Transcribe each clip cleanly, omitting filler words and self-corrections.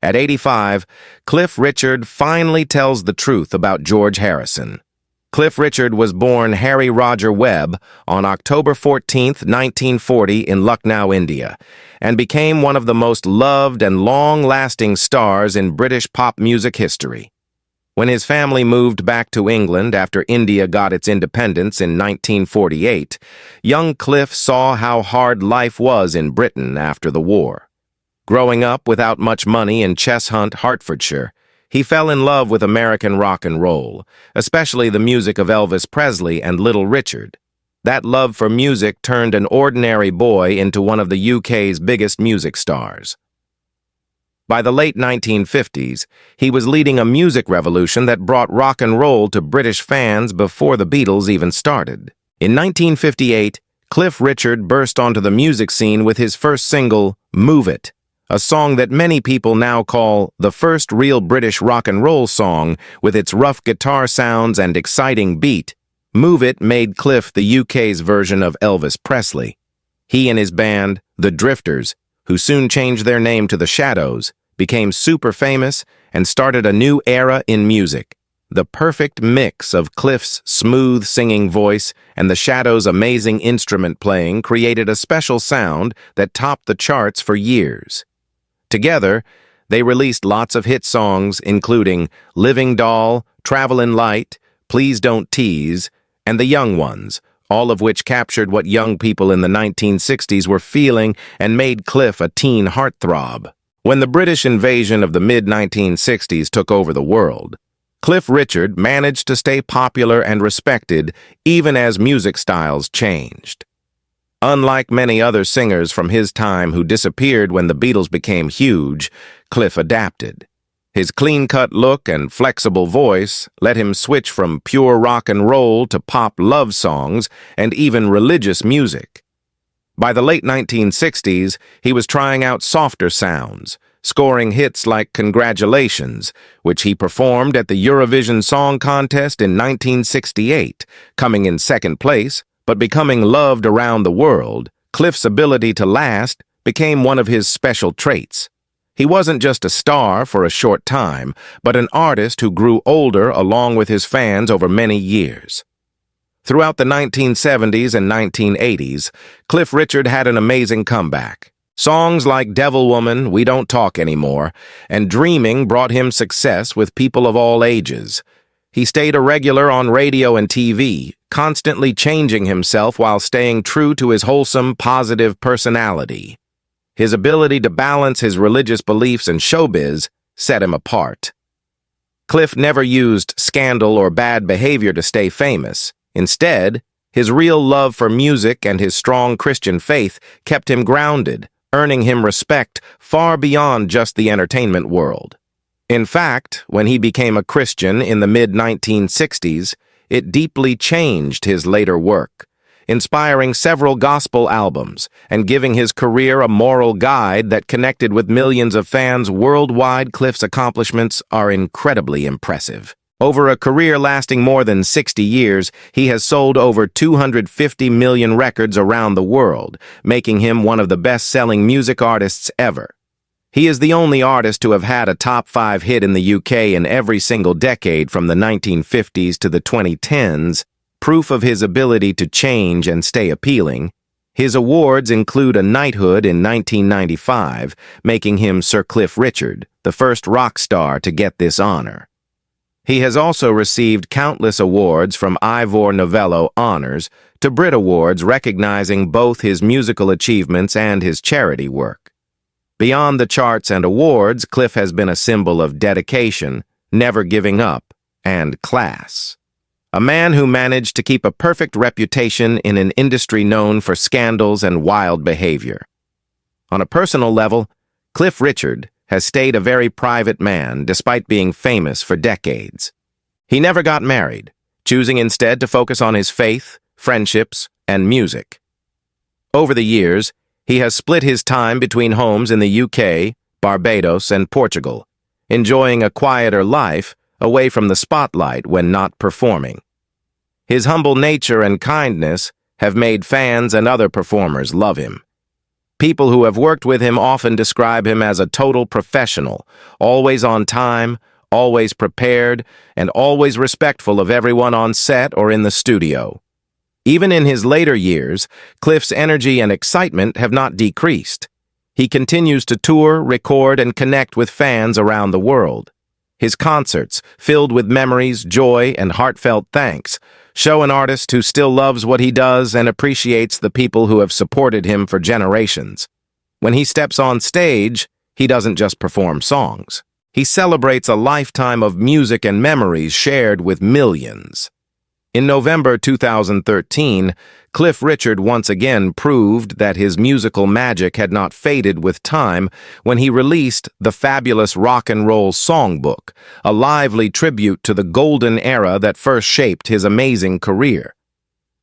At 85, Cliff Richard finally tells the truth about George Harrison. Cliff Richard was born Harry Roger Webb on October 14, 1940 in Lucknow, India, and became one of the most loved and long-lasting stars in British pop music history. When his family moved back to England after India got its independence in 1948, young Cliff saw how hard life was in Britain after the war. Growing up without much money in Cheshunt, Hertfordshire, he fell in love with American rock and roll, especially the music of Elvis Presley and Little Richard. That love for music turned an ordinary boy into one of the UK's biggest music stars. By the late 1950s, he was leading a music revolution that brought rock and roll to British fans before the Beatles even started. In 1958, Cliff Richard burst onto the music scene with his first single, Move It, a song that many people now call the first real British rock and roll song with its rough guitar sounds and exciting beat. Move It made Cliff the UK's version of Elvis Presley. He and his band, the Drifters, who soon changed their name to the Shadows, became super famous and started a new era in music. The perfect mix of Cliff's smooth singing voice and the Shadows' amazing instrument playing created a special sound that topped the charts for years. Together, they released lots of hit songs, including Living Doll, Travelin' Light, Please Don't Tease, and The Young Ones, all of which captured what young people in the 1960s were feeling and made Cliff a teen heartthrob. When the British invasion of the mid-1960s took over the world, Cliff Richard managed to stay popular and respected even as music styles changed. Unlike many other singers from his time who disappeared when the Beatles became huge, Cliff adapted. His clean-cut look and flexible voice let him switch from pure rock and roll to pop love songs and even religious music. By the late 1960s, he was trying out softer sounds, scoring hits like Congratulations, which he performed at the Eurovision Song Contest in 1968, coming in second place, but becoming loved around the world. Cliff's ability to last became one of his special traits. He wasn't just a star for a short time, but an artist who grew older along with his fans over many years. Throughout the 1970s and 1980s, Cliff Richard had an amazing comeback. Songs like Devil Woman, We Don't Talk Anymore, and Dreaming brought him success with people of all ages. He stayed a regular on radio and TV, constantly changing himself while staying true to his wholesome, positive personality. His ability to balance his religious beliefs and showbiz set him apart. Cliff never used scandal or bad behavior to stay famous. Instead, his real love for music and his strong Christian faith kept him grounded, earning him respect far beyond just the entertainment world. In fact, when he became a Christian in the mid-1960s, it deeply changed his later work, inspiring several gospel albums and giving his career a moral guide that connected with millions of fans worldwide. Cliff's accomplishments are incredibly impressive. Over a career lasting more than 60 years, he has sold over 250 million records around the world, making him one of the best-selling music artists ever. He is the only artist to have had a top 5 hit in the UK in every single decade from the 1950s to the 2010s, proof of his ability to change and stay appealing. His awards include a knighthood in 1995, making him Sir Cliff Richard, the first rock star to get this honor. He has also received countless awards from Ivor Novello honors to Brit Awards recognizing both his musical achievements and his charity work. Beyond the charts and awards, Cliff has been a symbol of dedication, never giving up, and class. A man who managed to keep a perfect reputation in an industry known for scandals and wild behavior. On a personal level, Cliff Richard has stayed a very private man despite being famous for decades. He never got married, choosing instead to focus on his faith, friendships, and music. Over the years, he has split his time between homes in the UK, Barbados, and Portugal, enjoying a quieter life away from the spotlight when not performing. His humble nature and kindness have made fans and other performers love him. People who have worked with him often describe him as a total professional, always on time, always prepared, and always respectful of everyone on set or in the studio. Even in his later years, Cliff's energy and excitement have not decreased. He continues to tour, record, and connect with fans around the world. His concerts, filled with memories, joy, and heartfelt thanks, show an artist who still loves what he does and appreciates the people who have supported him for generations. When he steps on stage, he doesn't just perform songs. He celebrates a lifetime of music and memories shared with millions. In November 2013, Cliff Richard once again proved that his musical magic had not faded with time when he released the fabulous Rock and Roll Songbook, a lively tribute to the golden era that first shaped his amazing career.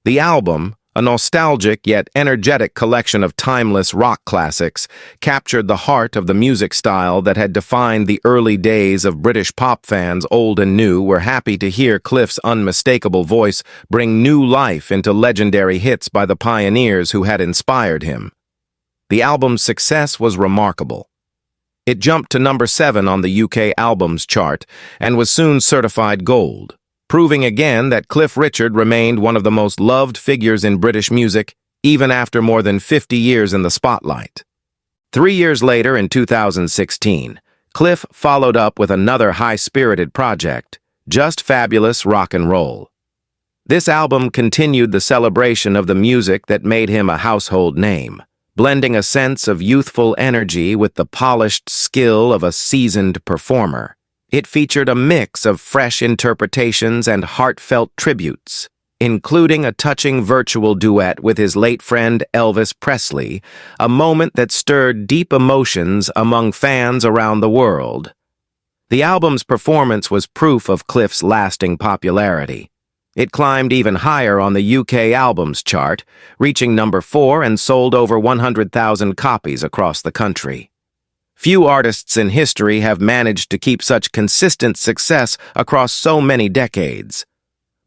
The album, a nostalgic yet energetic collection of timeless rock classics, captured the heart of the music style that had defined the early days of British pop fans. Old and new were happy to hear Cliff's unmistakable voice bring new life into legendary hits by the pioneers who had inspired him. The album's success was remarkable. It jumped to number 7 on the UK Albums Chart and was soon certified gold, proving again that Cliff Richard remained one of the most loved figures in British music, even after more than 50 years in the spotlight. 3 years later, in 2016, Cliff followed up with another high-spirited project, Just Fabulous Rock and Roll. This album continued the celebration of the music that made him a household name, blending a sense of youthful energy with the polished skill of a seasoned performer. It featured a mix of fresh interpretations and heartfelt tributes, including a touching virtual duet with his late friend Elvis Presley, a moment that stirred deep emotions among fans around the world. The album's performance was proof of Cliff's lasting popularity. It climbed even higher on the UK Albums Chart, reaching number 4 and sold over 100,000 copies across the country. Few artists in history have managed to keep such consistent success across so many decades.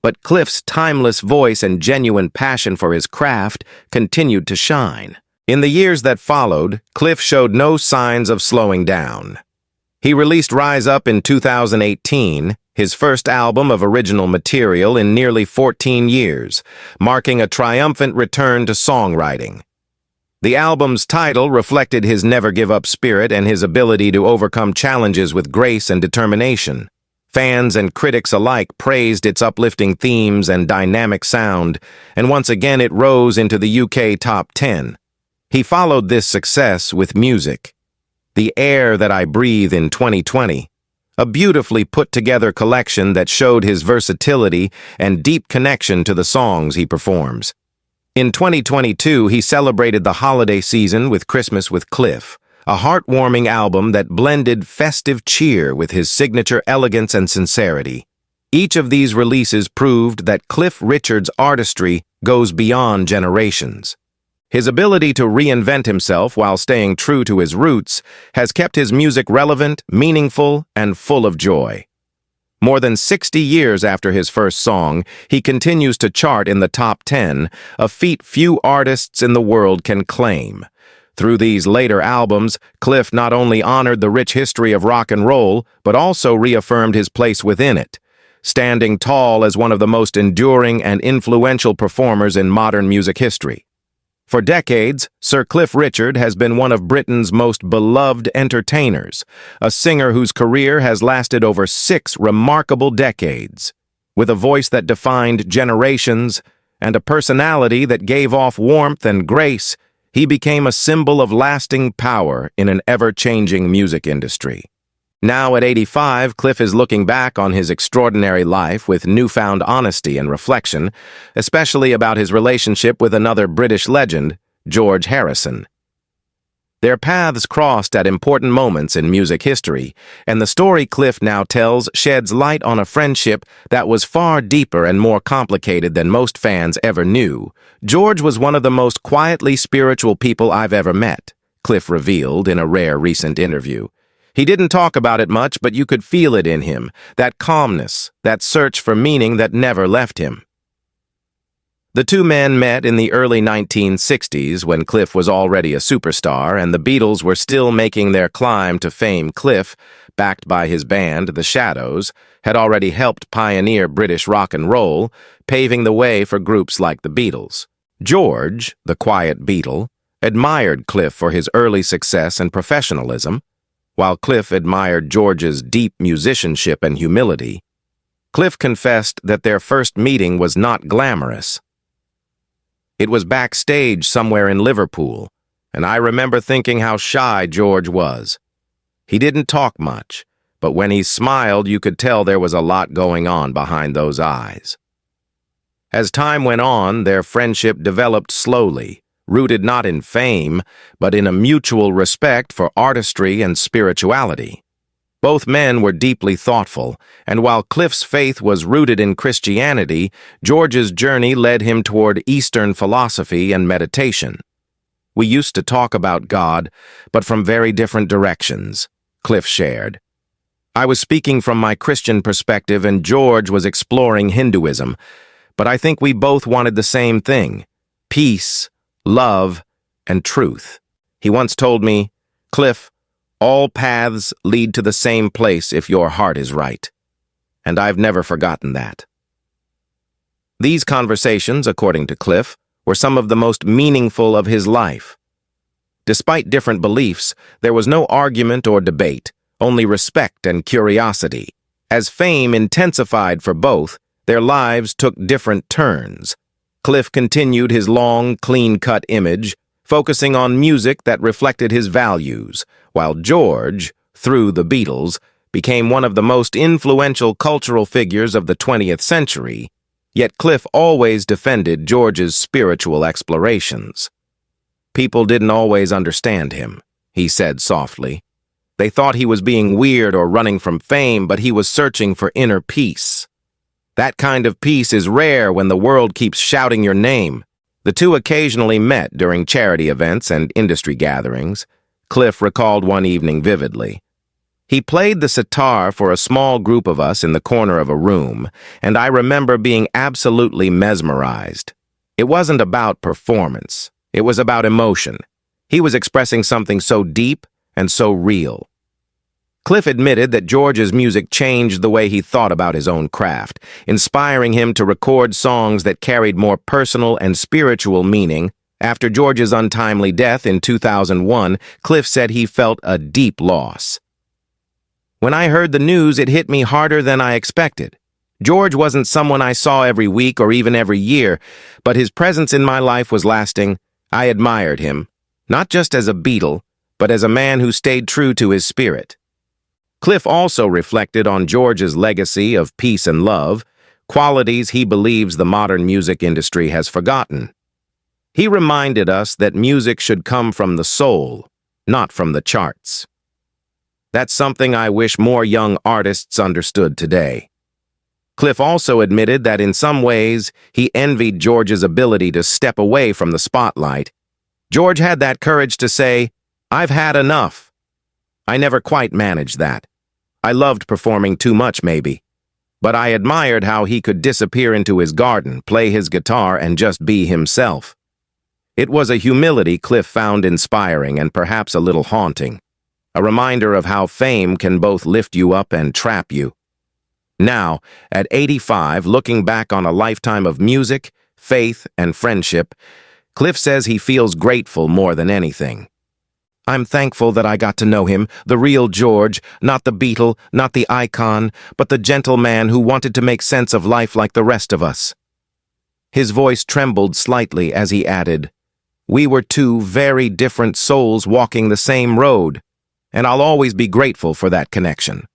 But Cliff's timeless voice and genuine passion for his craft continued to shine. In the years that followed, Cliff showed no signs of slowing down. He released Rise Up in 2018, his first album of original material in nearly 14 years, marking a triumphant return to songwriting. The album's title reflected his never-give-up spirit and his ability to overcome challenges with grace and determination. Fans and critics alike praised its uplifting themes and dynamic sound, and once again it rose into the UK Top 10. He followed this success with music. The Air That I Breathe in 2020, a beautifully put-together collection that showed his versatility and deep connection to the songs he performs. In 2022, he celebrated the holiday season with Christmas with Cliff, a heartwarming album that blended festive cheer with his signature elegance and sincerity. Each of these releases proved that Cliff Richard's artistry goes beyond generations. His ability to reinvent himself while staying true to his roots has kept his music relevant, meaningful, and full of joy. More than 60 years after his first song, he continues to chart in the top 10, a feat few artists in the world can claim. Through these later albums, Cliff not only honored the rich history of rock and roll, but also reaffirmed his place within it, standing tall as one of the most enduring and influential performers in modern music history. For decades, Sir Cliff Richard has been one of Britain's most beloved entertainers, a singer whose career has lasted over 6 remarkable decades. With a voice that defined generations and a personality that gave off warmth and grace, he became a symbol of lasting power in an ever-changing music industry. Now at 85, Cliff is looking back on his extraordinary life with newfound honesty and reflection, especially about his relationship with another British legend, George Harrison. Their paths crossed at important moments in music history, and the story Cliff now tells sheds light on a friendship that was far deeper and more complicated than most fans ever knew. George was one of the most quietly spiritual people I've ever met, Cliff revealed in a rare recent interview. He didn't talk about it much, but you could feel it in him, that calmness, that search for meaning that never left him. The two men met in the early 1960s when Cliff was already a superstar and the Beatles were still making their climb to fame. Cliff, backed by his band, The Shadows, had already helped pioneer British rock and roll, paving the way for groups like the Beatles. George, the quiet Beatle, admired Cliff for his early success and professionalism, while Cliff admired George's deep musicianship and humility. Cliff confessed that their first meeting was not glamorous. It was backstage somewhere in Liverpool, and I remember thinking how shy George was. He didn't talk much, but when he smiled, you could tell there was a lot going on behind those eyes. As time went on, their friendship developed slowly, rooted not in fame, but in a mutual respect for artistry and spirituality. Both men were deeply thoughtful, and while Cliff's faith was rooted in Christianity, George's journey led him toward Eastern philosophy and meditation. We used to talk about God, but from very different directions, Cliff shared. I was speaking from my Christian perspective and George was exploring Hinduism, but I think we both wanted the same thing: peace, love, and truth. He once told me, "Cliff, all paths lead to the same place if your heart is right." And I've never forgotten that. These conversations, according to Cliff, were some of the most meaningful of his life. Despite different beliefs, there was no argument or debate, only respect and curiosity. As fame intensified for both, their lives took different turns. Cliff continued his long, clean-cut image, focusing on music that reflected his values, while George, through the Beatles, became one of the most influential cultural figures of the 20th century, yet Cliff always defended George's spiritual explorations. "People didn't always understand him," he said softly. "They thought he was being weird or running from fame, but he was searching for inner peace. That kind of peace is rare when the world keeps shouting your name." The two occasionally met during charity events and industry gatherings. Cliff recalled one evening vividly. "He played the sitar for a small group of us in the corner of a room, and I remember being absolutely mesmerized. It wasn't about performance. It was about emotion. He was expressing something so deep and so real." Cliff admitted that George's music changed the way he thought about his own craft, inspiring him to record songs that carried more personal and spiritual meaning. After George's untimely death in 2001, Cliff said he felt a deep loss. "When I heard the news, it hit me harder than I expected. George wasn't someone I saw every week or even every year, but his presence in my life was lasting. I admired him, not just as a Beatle, but as a man who stayed true to his spirit." Cliff also reflected on George's legacy of peace and love, qualities he believes the modern music industry has forgotten. He reminded us that music should come from the soul, not from the charts. "That's something I wish more young artists understood today." Cliff also admitted that in some ways he envied George's ability to step away from the spotlight. "George had that courage to say, 'I've had enough.' I never quite managed that. I loved performing too much, maybe. But I admired how he could disappear into his garden, play his guitar, and just be himself." It was a humility Cliff found inspiring and perhaps a little haunting, a reminder of how fame can both lift you up and trap you. Now, at 85, looking back on a lifetime of music, faith, and friendship, Cliff says he feels grateful more than anything. "I'm thankful that I got to know him, the real George, not the Beatle, not the icon, but the gentle man who wanted to make sense of life like the rest of us." His voice trembled slightly as he added, "We were two very different souls walking the same road, and I'll always be grateful for that connection."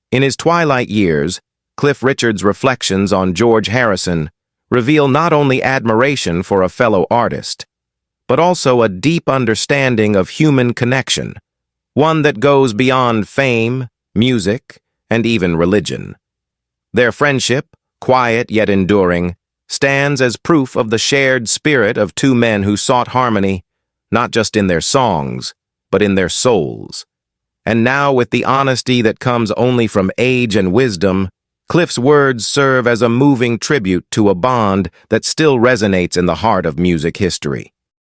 In his twilight years, Cliff Richard's reflections on George Harrison reveal not only admiration for a fellow artist, but also a deep understanding of human connection, one that goes beyond fame, music, and even religion. Their friendship, quiet yet enduring, stands as proof of the shared spirit of two men who sought harmony, not just in their songs, but in their souls. And now, with the honesty that comes only from age and wisdom, Cliff's words serve as a moving tribute to a bond that still resonates in the heart of music history.